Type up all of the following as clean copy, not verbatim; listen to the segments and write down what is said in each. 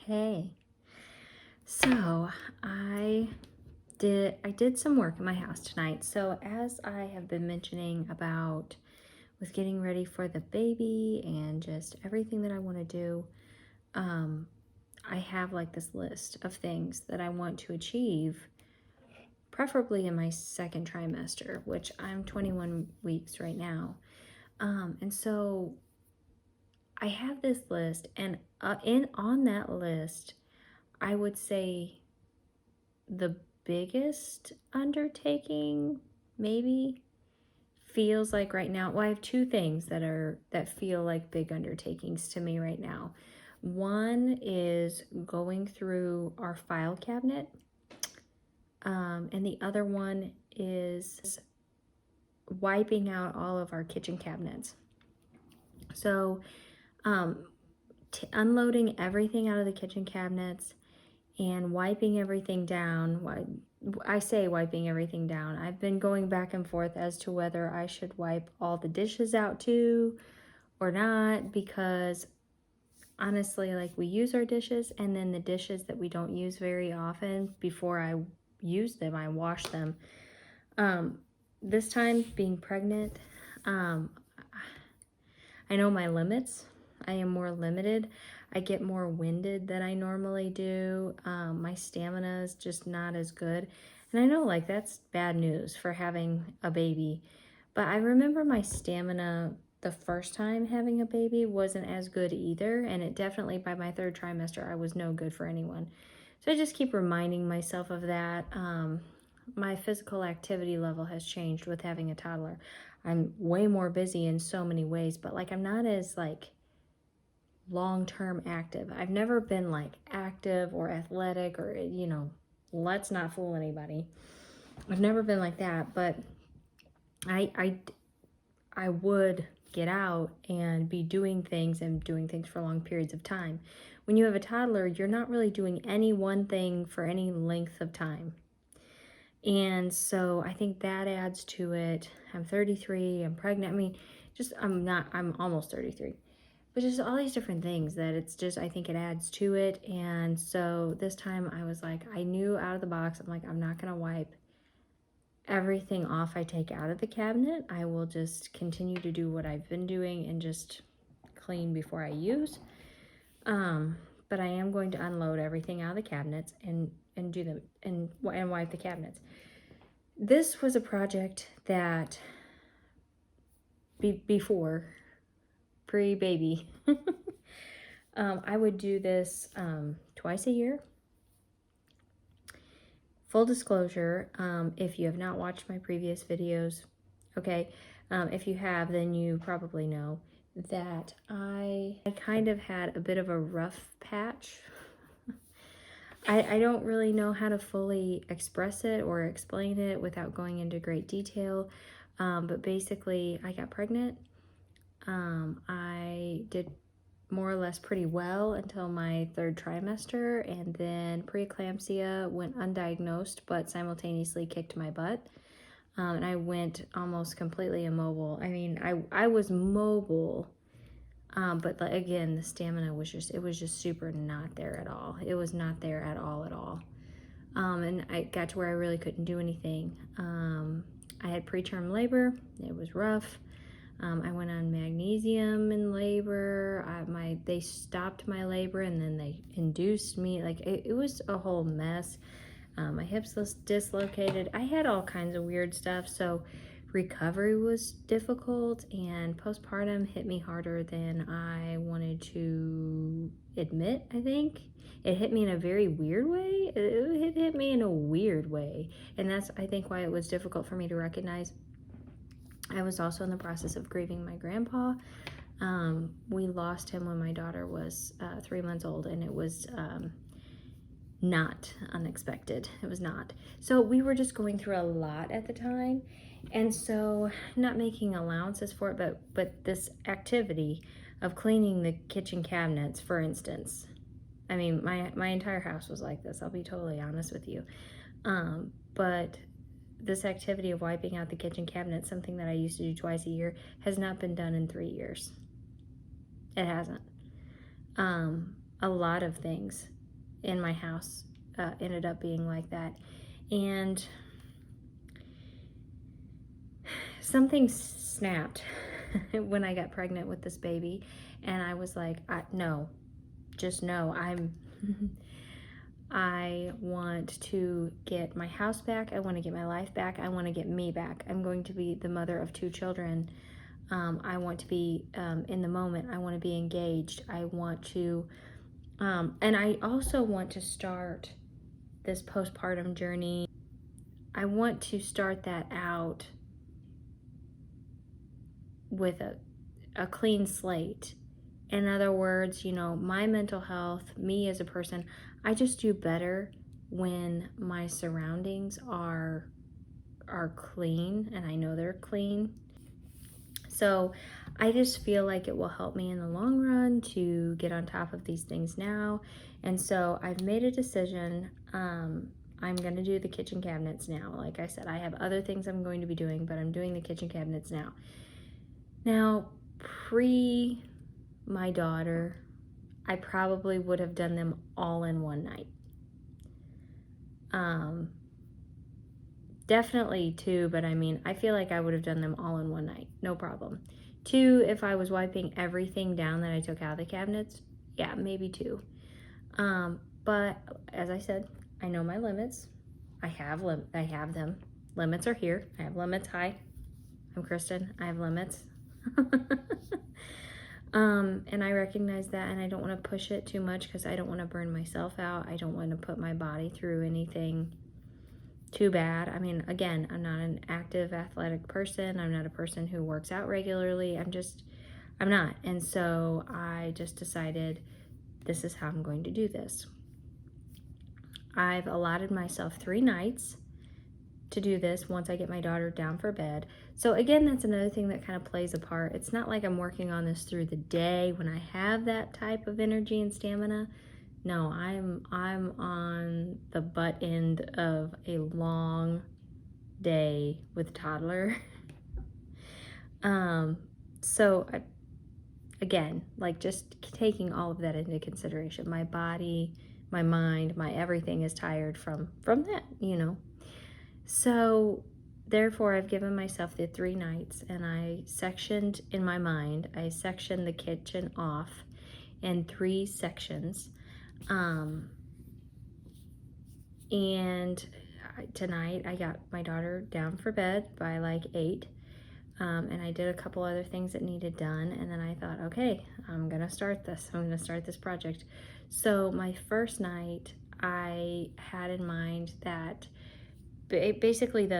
Hey, so I did some work in my house tonight. So as I have been mentioning about with getting ready for the baby and just everything that I want to do, um, I have like this list of things that I want to achieve, preferably in my second trimester, which I'm 21 weeks right now. And so I have this list, and in on that list, I would say the biggest undertaking maybe feels like right now, well, I have two things that feel like big undertakings to me right now. One is going through our file cabinet, and the other one is wiping out all of our kitchen cabinets. So unloading everything out of the kitchen cabinets and wiping everything down. I say wiping everything down. I've been going back and forth as to whether I should wipe all the dishes out too or not, because honestly, like, we use our dishes, and then the dishes that we don't use very often, before I use them, I wash them. This time, being pregnant, um, I know my limits. I am more limited. I get more winded than I normally do. My stamina is just not as good. And I know, like, that's bad news for having a baby. But I remember my stamina the first time having a baby wasn't as good either. And it definitely, by my third trimester, I was no good for anyone. So I just keep reminding myself of that. My physical activity level has changed with having a toddler. I'm way more busy in so many ways, but like, I'm not as like long-term active. I've never been like active or athletic or, let's not fool anybody. I've never been like that, but I would get out and be doing things for long periods of time. When you have a toddler, you're not really doing any one thing for any length of time. And so I think that adds to it. I'm 33, I'm pregnant. I mean, I'm almost 33. But just all these different things that it's just, I think it adds to it. And so this time I was like, I knew out of the box, I'm like, I'm not going to wipe everything off I take out of the cabinet. I will just continue to do what I've been doing and just clean before I use. But I am going to unload everything out of the cabinets and do them and wipe the cabinets. This was a project that before pre-baby, I would do this twice a year. Full disclosure, if you have not watched my previous videos, okay, if you have, then you probably know that I kind of had a bit of a rough patch. I don't really know how to fully express it or explain it without going into great detail, but basically I got pregnant. I did more or less pretty well until my third trimester, and then preeclampsia went undiagnosed but simultaneously kicked my butt. And I went almost completely immobile. I mean, I was mobile, but again, the stamina was just super not there at all. It was not there at all. And I got to where I really couldn't do anything. I had preterm labor. It was rough. I went on magnesium in labor. They stopped my labor and then they induced me. Like, it was a whole mess. My hips was dislocated. I had all kinds of weird stuff. So recovery was difficult, and postpartum hit me harder than I wanted to admit. I think it hit me in a very weird way. It hit me in a weird way. And that's, I think, why it was difficult for me to recognize. I was also in the process of grieving my grandpa. We lost him when my daughter was 3 months old, and it was not unexpected. It was not. So we were just going through a lot at the time, and so not making allowances for it, but this activity of cleaning the kitchen cabinets, for instance. I mean, my entire house was like this, I'll be totally honest with you. But this activity of wiping out the kitchen cabinet, something that I used to do twice a year, has not been done in 3 years. It hasn't. A lot of things in my house ended up being like that. And something snapped when I got pregnant with this baby, and I was like, no, just no. I want to get my house back. I want to get my life back. I want to get me back. I'm going to be the mother of 2 children. I want to be in the moment. I want to be engaged. I want to, and I also want to start this postpartum journey. I want to start that out with a clean slate. In other words, you know, my mental health, me as a person, I just do better when my surroundings are clean, and I know they're clean. So I just feel like it will help me in the long run to get on top of these things now. And so I've made a decision. I'm going to do the kitchen cabinets now. Like I said, I have other things I'm going to be doing, but I'm doing the kitchen cabinets now. Now, pre my daughter, I probably would have done them all in one night. Definitely 2, but I mean, I feel like I would have done them all in one night, no problem. 2, if I was wiping everything down that I took out of the cabinets, yeah, maybe 2. But as I said, I know my limits. I have them. Limits are here. I have limits. Hi, I'm Kristen. I have limits. And I recognize that, and I don't want to push it too much because I don't want to burn myself out. I don't want to put my body through anything too bad. I mean, again, I'm not an active athletic person. I'm not a person who works out regularly. I'm not. And so I just decided this is how I'm going to do this. I've allotted myself 3 nights to do this once I get my daughter down for bed. So again, that's another thing that kind of plays a part. It's not like I'm working on this through the day when I have that type of energy and stamina. No, I'm on the butt end of a long day with toddler. Again, like just taking all of that into consideration. My body, my mind, my everything is tired from that, you know. So therefore, I've given myself the 3 nights, and I sectioned in my mind, I sectioned the kitchen off in 3 sections. And tonight I got my daughter down for bed by like 8. And I did a couple other things that needed done. And then I thought, okay, I'm going to start this. I'm going to start this project. So my first night, I had in mind that basically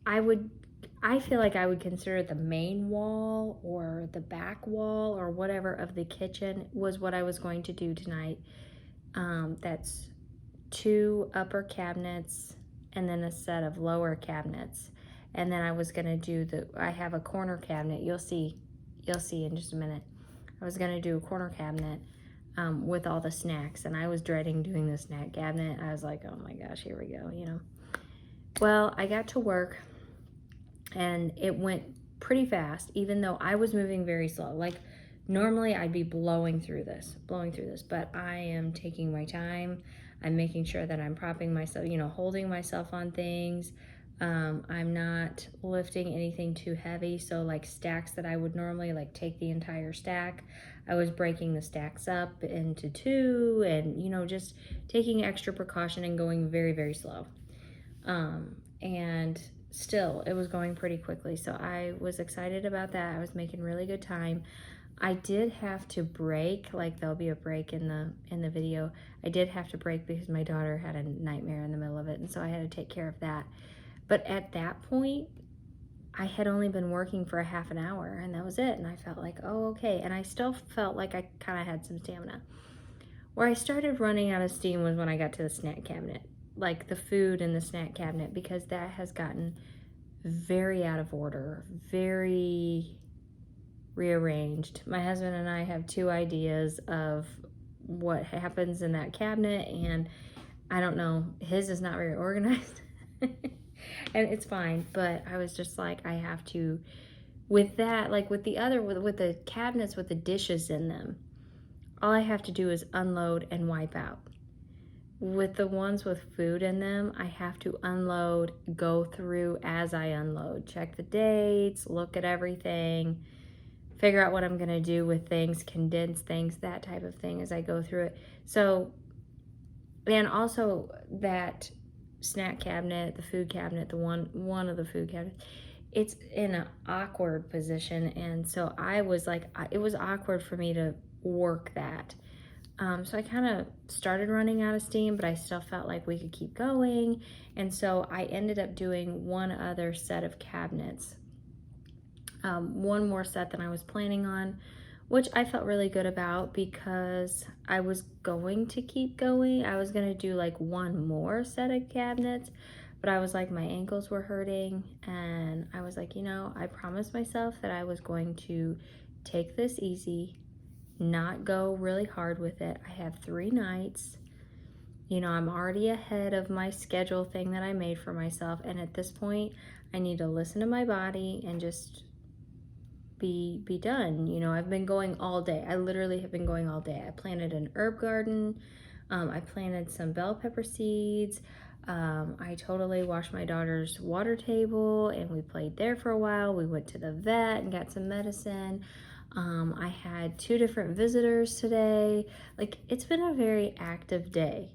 I feel like I would consider the main wall or the back wall or whatever of the kitchen was what I was going to do tonight. That's 2 upper cabinets and then a set of lower cabinets. And then I was going to do I have a corner cabinet. You'll see in just a minute. I was going to do a corner cabinet with all the snacks, and I was dreading doing the snack cabinet. I was like, oh my gosh, here we go, you know. Well, I got to work, and it went pretty fast, even though I was moving very slow. Like, normally I'd be blowing through this, but I am taking my time. I'm making sure that I'm propping myself, you know, holding myself on things. I'm not lifting anything too heavy. So like stacks that I would normally like take the entire stack, I was breaking the stacks up into 2 and, you know, just taking extra precaution and going very, very slow. And still it was going pretty quickly. So I was excited about that. I was making really good time. I did have to break, like there'll be a break in the video. I did have to break because my daughter had a nightmare in the middle of it, and so I had to take care of that. But at that point, I had only been working for a half an hour, and that was it. And I felt like, oh, okay. And I still felt like I kind of had some stamina. Where I started running out of steam was when I got to the snack cabinet, like the food in the snack cabinet, because that has gotten very out of order, very rearranged. My husband and I have 2 ideas of what happens in that cabinet, and I don't know, his is not very organized. And it's fine, but I was just like, I have to, with that, like with the cabinets with the dishes in them, all I have to do is unload and wipe out. With the ones with food in them, I have to unload, go through as I unload, check the dates, look at everything, figure out what I'm going to do with things, condense things, that type of thing as I go through it. So, and also that snack cabinet, the food cabinet, the one of the food cabinets, it's in an awkward position. And so I was like, it was awkward for me to work that. So I kind of started running out of steam, but I still felt like we could keep going. And so I ended up doing one other set of cabinets, one more set than I was planning on, which I felt really good about because I was going to keep going. I was going to do like one more set of cabinets, but I was like, my ankles were hurting. And I was like, I promised myself that I was going to take this easy, not go really hard with it. I have 3 nights. I'm already ahead of my schedule thing that I made for myself. And at this point, I need to listen to my body and just be done. I've been going all day. I literally have been going all day. I planted an herb garden. I planted some bell pepper seeds. I totally washed my daughter's water table and we played there for a while. We went to the vet and got some medicine. I had 2 different visitors today. Like, it's been a very active day.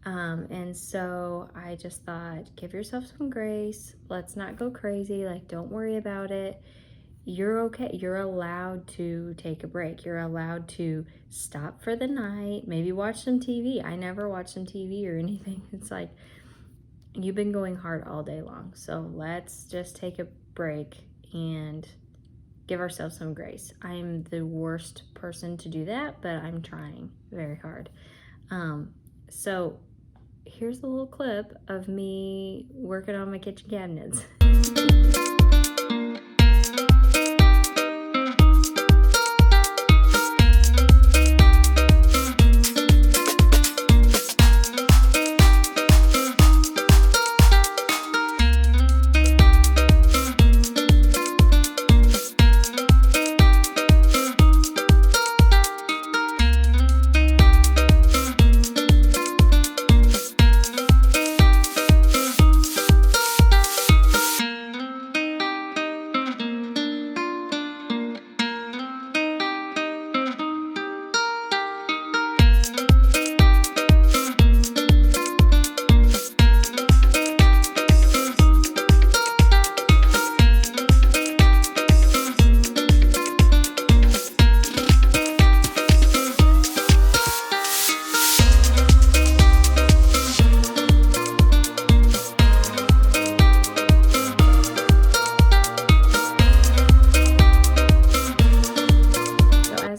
And so I just thought, give yourself some grace. Let's not go crazy. Like, don't worry about it. You're okay. You're allowed to take a break. You're allowed to stop for the night, maybe watch some TV. I never watch some TV or anything. It's like, you've been going hard all day long. So let's just take a break and give ourselves some grace. I'm the worst person to do that, but I'm trying very hard. So here's a little clip of me working on my kitchen cabinets.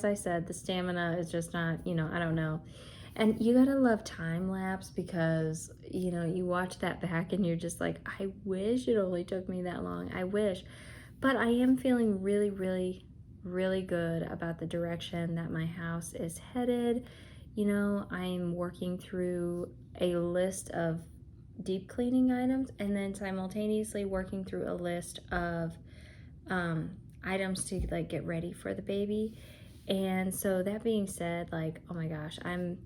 I said, the stamina is just not, I don't know. And you gotta love time lapse because, you watch that back and you're just like, I wish it only took me that long. I wish. But I am feeling really, really, really good about the direction that my house is headed. I'm working through a list of deep cleaning items and then simultaneously working through a list of items to like get ready for the baby. And so that being said, like, oh my gosh, I'm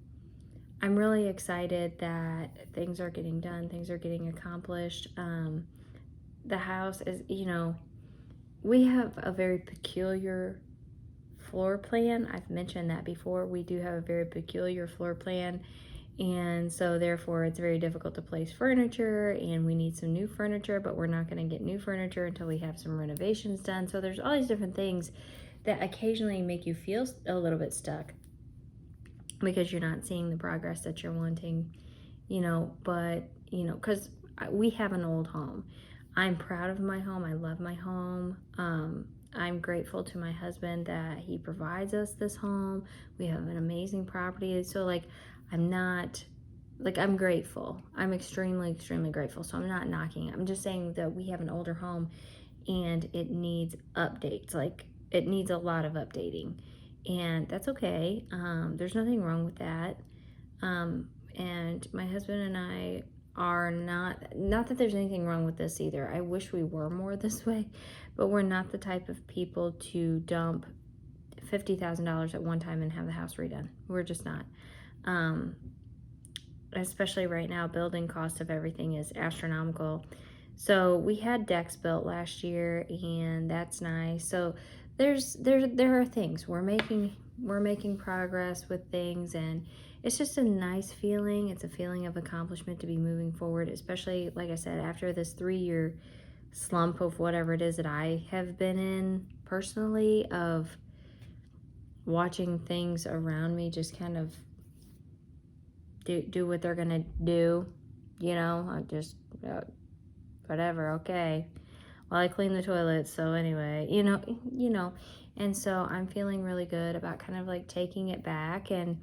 really excited that things are getting done, things are getting accomplished. The house is, we have a very peculiar floor plan. I've mentioned that before. We do have a very peculiar floor plan. And so therefore it's very difficult to place furniture and we need some new furniture, but we're not going to get new furniture until we have some renovations done. So there's all these different things that occasionally make you feel a little bit stuck because you're not seeing the progress that you're wanting, but, because we have an old home. I'm proud of my home. I love my home. I'm grateful to my husband that he provides us this home. We have an amazing property. So I'm grateful. I'm extremely, extremely grateful. So I'm not knocking it. I'm just saying that we have an older home and it needs updates. Like, it needs a lot of updating, and that's okay. There's nothing wrong with that. And my husband and I are not that there's anything wrong with this either. I wish we were more this way, but we're not the type of people to dump $50,000 at one time and have the house redone. We're just not. Especially right now, building cost of everything is astronomical. So we had decks built last year, and that's nice. So there are things we're making progress with things, and it's just a nice feeling. It's a feeling of accomplishment to be moving forward, especially like I said, after this 3-year slump of whatever it is that I have been in personally, of watching things around me just kind of do what they're gonna do, I just whatever, okay, well, I clean the toilets, so anyway, and so I'm feeling really good about kind of like taking it back. And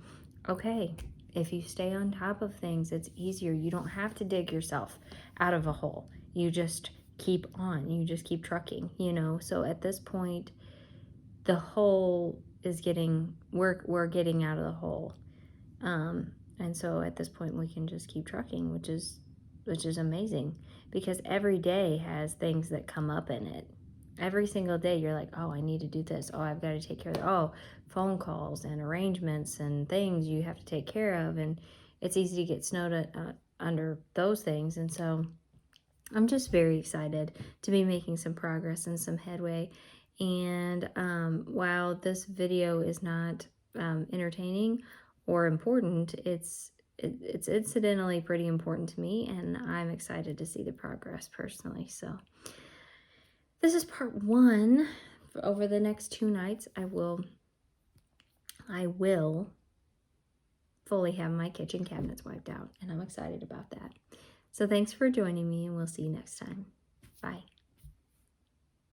okay, if you stay on top of things, it's easier. You don't have to dig yourself out of a hole. You just keep on. You just keep trucking, so at this point, the hole is we're getting out of the hole. And so at this point we can just keep trucking, which is amazing, because every day has things that come up in it. Every single day you're like, oh, I need to do this. Oh, I've got to take care of that. Oh, phone calls and arrangements and things you have to take care of. And it's easy to get snowed under those things. And so I'm just very excited to be making some progress and some headway. And while this video is not entertaining or important, it's incidentally pretty important to me, and I'm excited to see the progress personally. So this is part 1. Over the next 2 nights, I will fully have my kitchen cabinets wiped out, and I'm excited about that. So thanks for joining me, and we'll see you next time. Bye.